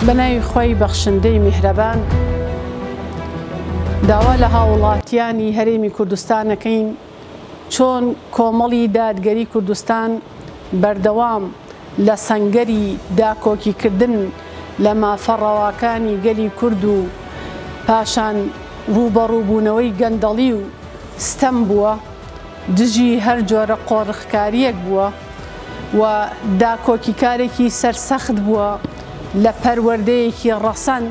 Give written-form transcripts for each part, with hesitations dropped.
بەناوی خۆی بەخشندەی میهرەبان داوا لە هاوڵاتیانی هەرێمی کوردستانەکەین چۆن کۆمەڵی دادگەری کوردستان بەردەوام لە سەنگەری داکۆکیکردن لە مافەڕەواکانی گەلی کورد و پاشان ڕوبەڕووبوونەوەی گەندەڵی و ستەم بووە، دژی هەر جۆرە قۆڕخکاریەک بووە و داکۆکیکارێکی سەرسەخت بووە لە پەروەردەیەکی ڕەسەن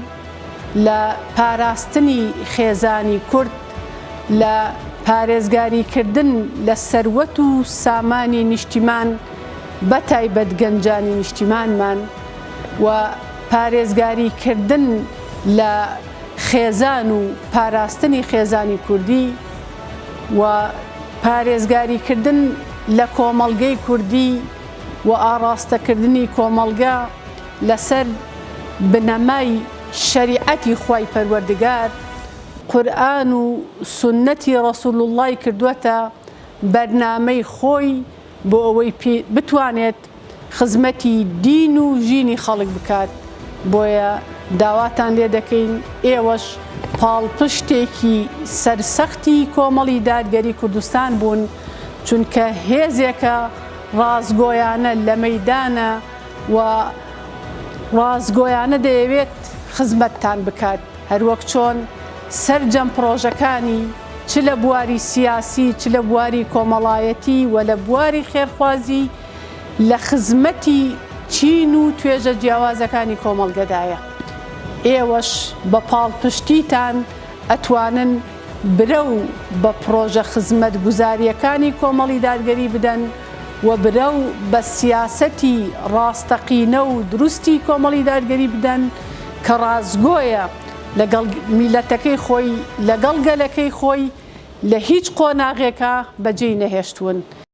لە پاراستنی خێزانی کورد، لە پارێزگاریکردن لە سەروەت و سامانی نیشتیمان بەتایبەت گەنجانی نیشتیمانمان و پارێزگاریکردن لە خێزان و پاراستنی خێزانی کوردی و پارێزگاریکردن لە کۆمەڵگەی کوردی و ئاڕاستەکردنی کۆمەڵگە لەسەر بنەمای شەریعەتی خوای پەروەردگار، قورئان و سونەتی ڕەسوول اللهی کردووەتە بەرنامەی خۆی بۆ ئەوەی بتوانێت خزمەتی دین و ژینی خەڵک بکات. بۆیە داواتان لێ دەکەین ئێوەش پاڵپشتێکی سەرسەختی کۆمەڵی دادگەری کوردستان بوون، چونکە هێزێکە ڕازگۆیانە لە مەیدانە و ڕازگۆیانە دەیەوێت خزمەتتان بکات، هەروەک چۆن سەرجەم پرۆژەکانی چ لە بواری سیاسی، چ لە بواری کۆمەڵایەتی و لە بواری خێرخوازی لە خزمەتی چین و توێژە جیاوازەکانی کۆمەڵگەدایە. ئێوەش بە پاڵپشتیتان ئەتوانن برە و بە پرۆژە خزمەت گوزاریەکانی کۆمەڵی دادگەری بدەن و برە و بە سیاسەتی ڕاستەقینە و دروستی کۆمەڵی دادگەری بدەن کە ڕازگۆیە لەگەڵ میلەتەکەی خۆی، لەگەڵ گەلەکەی خۆی لە هیچ قۆناغێکە بەجێی نەهێشتوون.